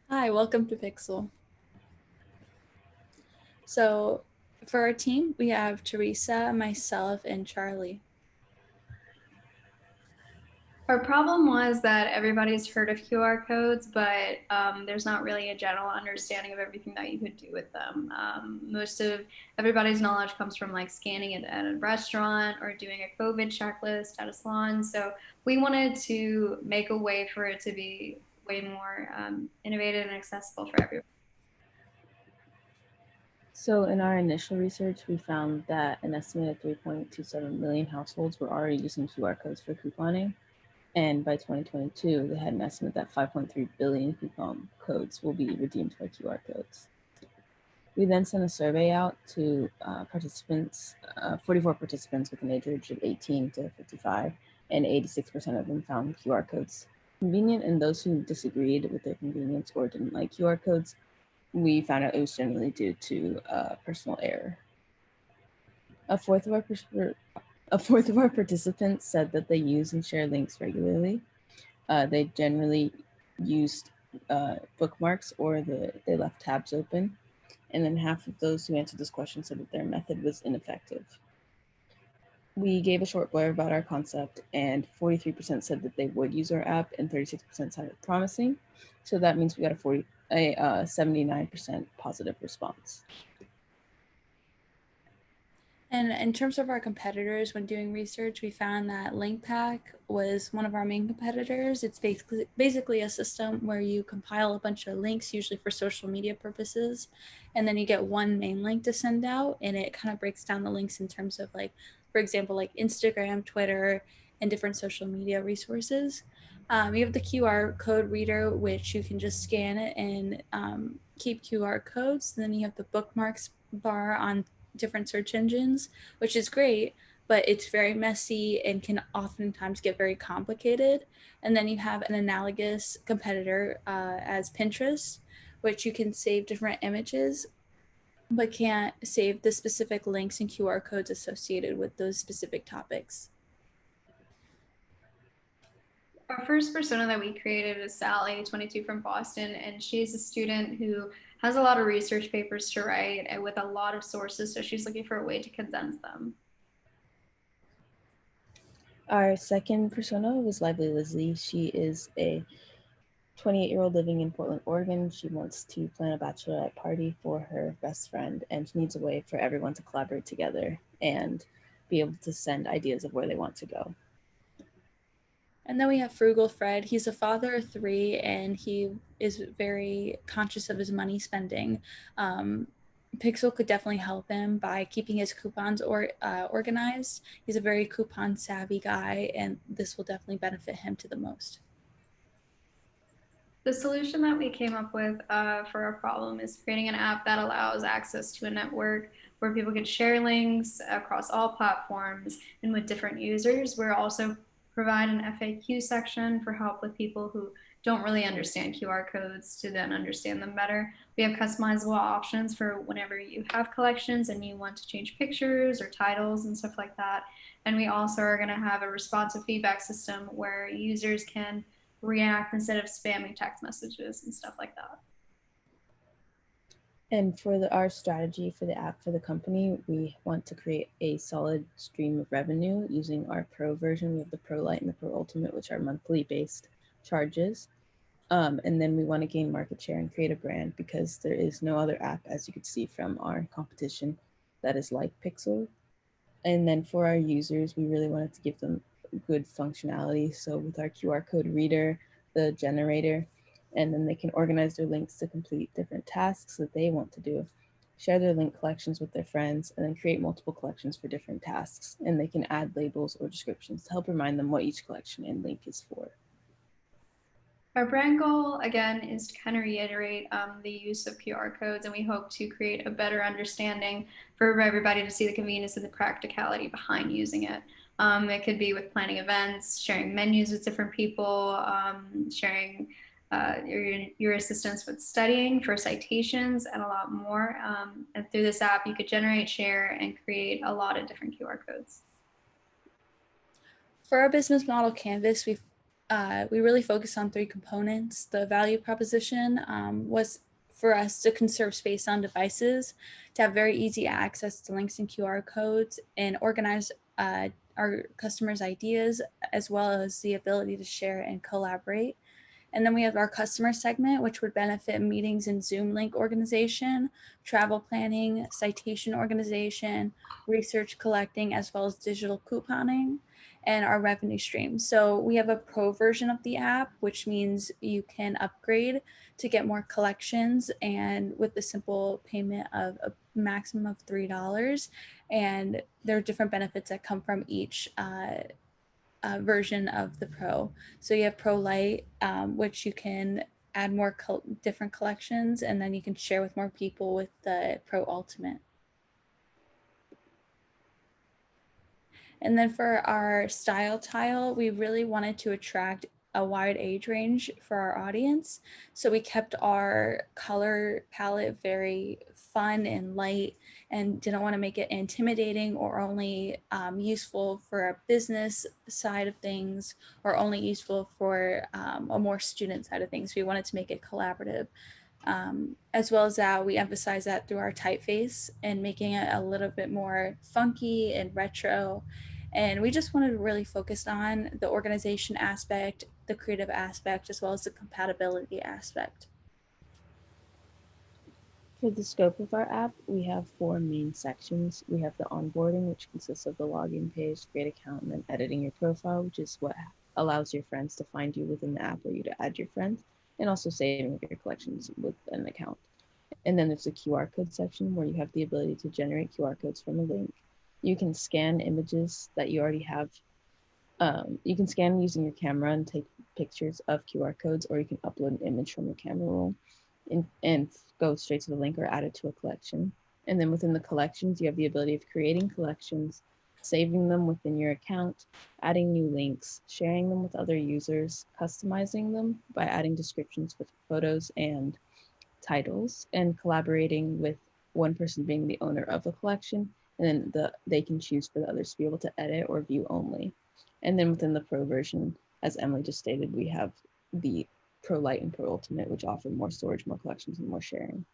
Hi, welcome to Pixel. So, for our team, we have Teresa, myself, and Charlie. Our problem was that everybody's heard of QR codes, but there's not really a general understanding of everything that you could do with them. Most of everybody's knowledge comes from like scanning it at a restaurant or doing a COVID checklist at a salon. So we wanted to make a way for it to be way more innovative and accessible for everyone. So, in our initial research, we found that an estimated 3.27 million households were already using QR codes for couponing. And by 2022, they had an estimate that 5.3 billion coupon codes will be redeemed by QR codes. We then sent a survey out to participants, 44 participants with an age range of 18 to 55, and 86% of them found QR codes convenient. And those who disagreed with their convenience or didn't like QR codes, we found out it was generally due to personal error. A fourth of our participants said that they use and share links regularly. They generally used bookmarks or they left tabs open. And then half of those who answered this question said that their method was ineffective. We gave a short blurb about our concept, and 43% said that they would use our app, and 36% sounded promising. So that means we got a 79% positive response. And in terms of our competitors, when doing research, we found that LinkPack was one of our main competitors. It's basically a system where you compile a bunch of links, usually for social media purposes, and then you get one main link to send out, and it kind of breaks down the links in terms of like, for example, like Instagram, Twitter, and different social media resources. You have the QR code reader, which you can just scan it and keep QR codes. Then you have the bookmarks bar on different search engines, which is great, but it's very messy and can oftentimes get very complicated. And then you have an analogous competitor as Pinterest, which you can save different images but can't save the specific links and QR codes associated with those specific topics. Our first persona that we created is Sally, 22 from Boston, and she's a student who has a lot of research papers to write and with a lot of sources, so she's looking for a way to condense them. Our second persona was Lively Lizzie. She is a 28-year-old living in Portland, Oregon. She wants to plan a bachelorette party for her best friend, and she needs a way for everyone to collaborate together and be able to send ideas of where they want to go. And then we have Frugal Fred. He's a father of three, and he is very conscious of his money spending. Pixel could definitely help him by keeping his coupons organized. He's a very coupon savvy guy, and this will definitely benefit him to the most. The solution that we came up with for our problem is creating an app that allows access to a network where people can share links across all platforms and with different users. We're also provide an FAQ section for help with people who don't really understand QR codes to then understand them better. We have customizable options for whenever you have collections and you want to change pictures or titles and stuff like that. And we also are going to have a responsive feedback system where users can react instead of spamming text messages and stuff like that. And for our strategy for the app for the company, we want to create a solid stream of revenue using our Pro version. We have the Pro Lite and the Pro Ultimate, which are monthly based charges. And then we want to gain market share and create a brand because there is no other app, as you could see from our competition, that is like Pixel. And then for our users, we really wanted to give them good functionality. So with our QR code reader, the generator, and then they can organize their links to complete different tasks that they want to do, share their link collections with their friends, and then create multiple collections for different tasks. And they can add labels or descriptions to help remind them what each collection and link is for. Our brand goal, again, is to kind of reiterate the use of QR codes, and we hope to create a better understanding for everybody to see the convenience and the practicality behind using it. It could be with planning events, sharing menus with different people, sharing your assistance with studying for citations, and a lot more. And through this app, you could generate, share, and create a lot of different QR codes. For our business model canvas, we've we really focused on 3 components. The value proposition was for us to conserve space on devices, to have very easy access to links and QR codes, and organize our customers' ideas, as well as the ability to share and collaborate. And then we have our customer segment, which would benefit meetings and Zoom link organization, travel planning, citation organization, research collecting, as well as digital couponing, and our revenue stream. So we have a pro version of the app, which means you can upgrade to get more collections and with the simple payment of a maximum of $3. And there are different benefits that come from each version of the Pro. So you have Pro Lite, which you can add more different collections, and then you can share with more people with the Pro Ultimate. And then for our style tile, we really wanted to attract a wide age range for our audience. So we kept our color palette very fun and light and didn't want to make it intimidating or only useful for a business side of things or only useful for a more student side of things. We wanted to make it collaborative. As well as that, we emphasize that through our typeface and making it a little bit more funky and retro. And we just wanted to really focus on the organization aspect, the creative aspect, as well as the compatibility aspect. For the scope of our app, we have 4 main sections. We have the onboarding, which consists of the login page, create account, and then editing your profile, which is what allows your friends to find you within the app or you to add your friends, and also saving your collections with an account. And then there's a QR code section where you have the ability to generate QR codes from a link. You can scan images that you already have. You can scan using your camera and take pictures of QR codes, or you can upload an image from your camera roll and go straight to the link or add it to a collection. And then within the collections, you have the ability of creating collections, saving them within your account, adding new links, sharing them with other users, customizing them by adding descriptions with photos and titles, and collaborating with one person being the owner of the collection, and then they can choose for the others to be able to edit or view only. And then within the Pro version, as Emily just stated, we have the Pro Lite and Pro Ultimate, which offer more storage, more collections, and more sharing.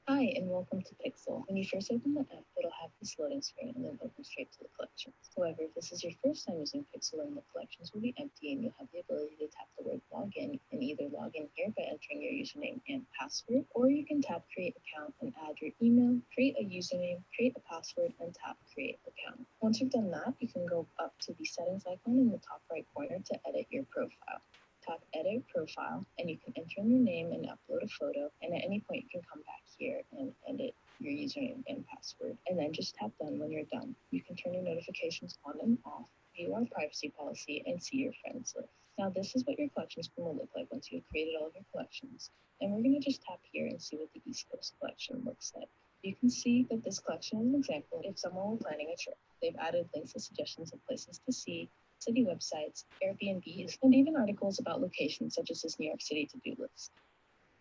Hi, and welcome to Pixel. When you first open the app, it'll have this loading screen and then open straight to the collections. However, if this is your first time using Pixel and the collections will be empty and you'll have the ability to tap the word login and either log in here by entering your username and password, or you can tap create account and add your email, create a username, create a password, and tap create account. Once you've done that, you can go up to the settings icon in the top right corner to edit your profile. Tap edit profile and you can enter in your name and upload a photo, and at any point you can come back here and edit your username and password, and then just tap done when you're done. You can turn your notifications on and off, view our privacy policy, and see your friends list. Now this is what your collection screen will look like once you've created all of your collections, and we're going to just tap here and see what the East Coast collection looks like. You can see that this collection is an example if someone were planning a trip. They've added links and suggestions of places to see, city websites, Airbnbs, and even articles about locations such as this New York City to-do list.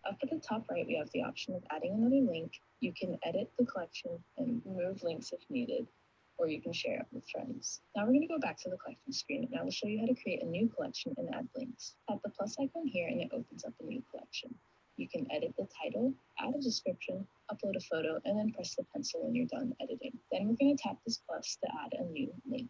Up at the top right, we have the option of adding another link. You can edit the collection and remove links if needed, or you can share it with friends. Now we're going to go back to the collection screen, and I will show you how to create a new collection and add links. Tap the plus icon here and it opens up a new collection. You can edit the title, add a description, upload a photo, and then press the pencil when you're done editing. Then we're going to tap this plus to add a new link.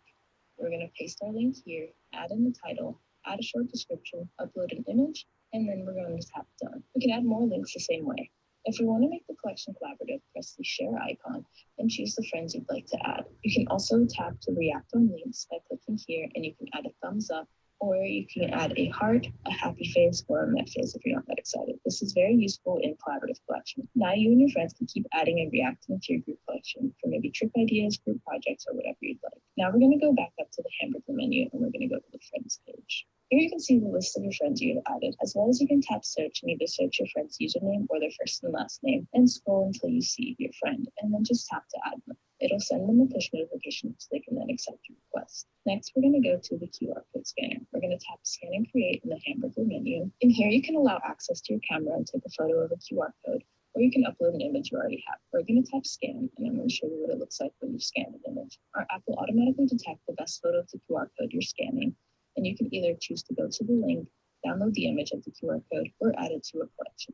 We're going to paste our link here, add in the title, add a short description, upload an image, and then we're going to tap done. We can add more links the same way. If we want to make the collection collaborative, press the share icon and choose the friends you'd like to add. You can also tap to react on links by clicking here, and you can add a thumbs up, or you can add a heart, a happy face, or a mad face if you're not that excited. This is very useful in collaborative collection. Now you and your friends can keep adding and reacting to your group collection for maybe trip ideas, group projects, or whatever you'd like. Now we're going to go back up to the hamburger menu and we're going to go to the friends page. Here you can see the list of your friends you have added, as well as you can tap search and either search your friend's username or their first and last name and scroll until you see your friend, and then just tap to add them. It'll send them a push notification so they can then accept your request. Next, we're going to go to the QR code scanner. We're going to tap scan and create in the hamburger menu. In here, you can allow access to your camera and take a photo of a QR code, or you can upload an image you already have. We're going to tap scan, and I'm going to show you what it looks like when you scan an image. Our app will automatically detect the best photo of the QR code you're scanning, and you can either choose to go to the link, download the image of the QR code, or add it to a collection.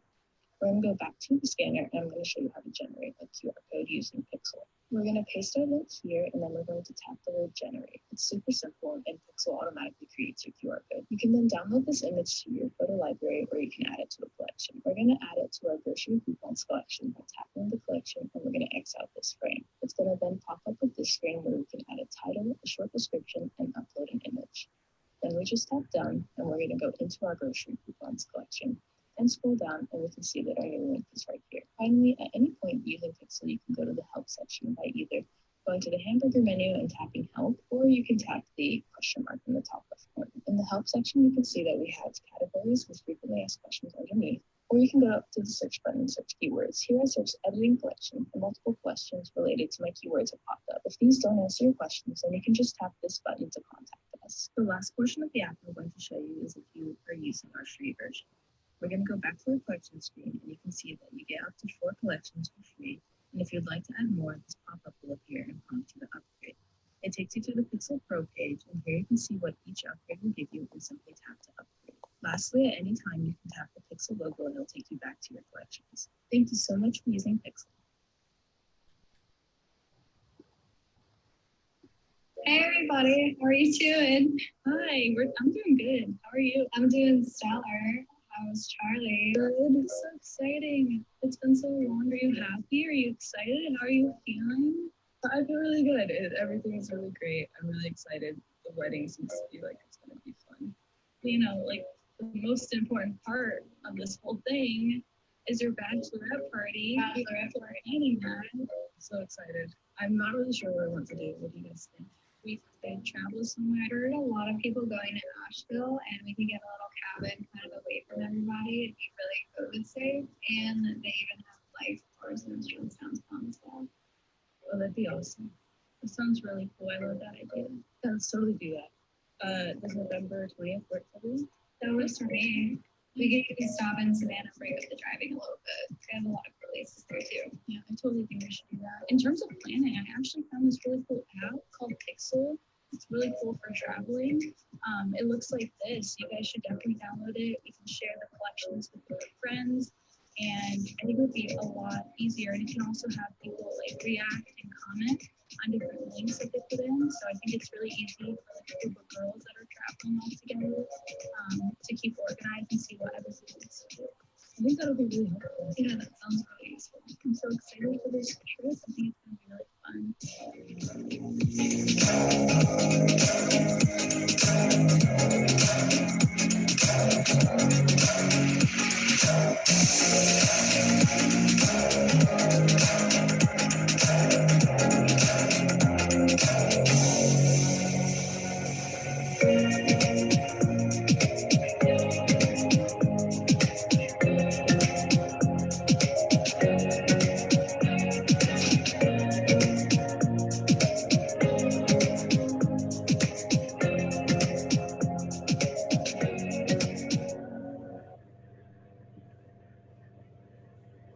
We're going to go back to the scanner, and I'm going to show you how to generate a QR code using Pixel. We're going to paste our link here, and then we're going to tap the word generate. It's super simple, and Pixel automatically creates your QR code. You can then download this image to your photo library, or you can add it to a collection. We're going to add it to our grocery coupons collection by tapping the collection, and we're going to X out this frame. It's going to then pop up with this screen where we can add a title, a short description, and upload an image. Then we just tap done, and we're going to go into our grocery coupons collection and scroll down, and we can see that our new link is right here. Finally, at any point using Pixel, you can go to the help section by either going to the hamburger menu and tapping help, or you can tap the question mark in the top left corner. In the help section, you can see that we have categories with frequently asked questions underneath, or you can go up to the search button and search keywords. Here I searched editing collection, and multiple questions related to my keywords have popped up. If these don't answer your questions, then you can just tap this button to contact us. The last portion of the app I'm going to show you is if you are using our free version. We're going to go back to our collection screen, and you can see that you get up to 4 collections for free. And if you'd like to add more, this pop-up will appear and prompt you to upgrade. It takes you to the Pixel Pro page, and here you can see what each upgrade will give you and simply tap to upgrade. Lastly, at any time, you can tap the Pixel logo and it'll take you back to your collections. Thank you so much for using Pixel. Hey everybody, how are you doing? Hi, I'm doing good. How are you? I'm doing stellar. How's Charlie? Good. It's so exciting. It's been so long. Are you happy? Are you excited? How are you feeling? I feel really good. Everything is really great. I'm really excited. The wedding seems to be like it's going to be fun. You know, like the most important part of this whole thing is your bachelorette party. Bachelorette party. Planning that. I'm so excited. I'm not really sure what I want to do. What do you guys think? We could travel somewhere. I heard a lot of people going to Asheville, and we could get a little cabin kind of away from everybody. It'd be really COVID safe, and they even have life bars and restaurants downtown as well. Oh, that'd be awesome. That sounds really cool. I love that idea. Yeah, let's totally do that. Does November 20th work for you? That works for me. We could stop in Savannah, break up the driving a little bit. We have a lot of places there too. Yeah, I totally think we should do that. In terms of planning, I actually found this really cool app called Pixel. It's really cool for traveling. It looks like this. You guys should definitely download it. You can share the collections with your friends, and I think it would be a lot easier. And you can also have people like react and comment on different links that they put in. So I think it's really easy for like a group of girls that are traveling all together to keep organized and see what everyone wants to do. I think that'll be really helpful. Yeah, that sounds really useful. I'm so excited for this trip. I think it's going to be really fun.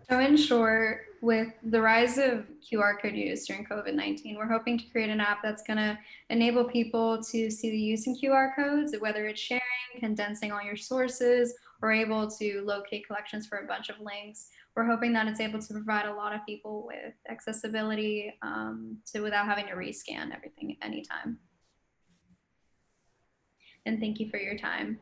So in short, with the rise of QR code use during COVID-19, we're hoping to create an app that's going to enable people to see the use in QR codes, whether it's sharing, condensing all your sources, or able to locate collections for a bunch of links. We're hoping that it's able to provide a lot of people with accessibility without having to rescan everything anytime. And thank you for your time.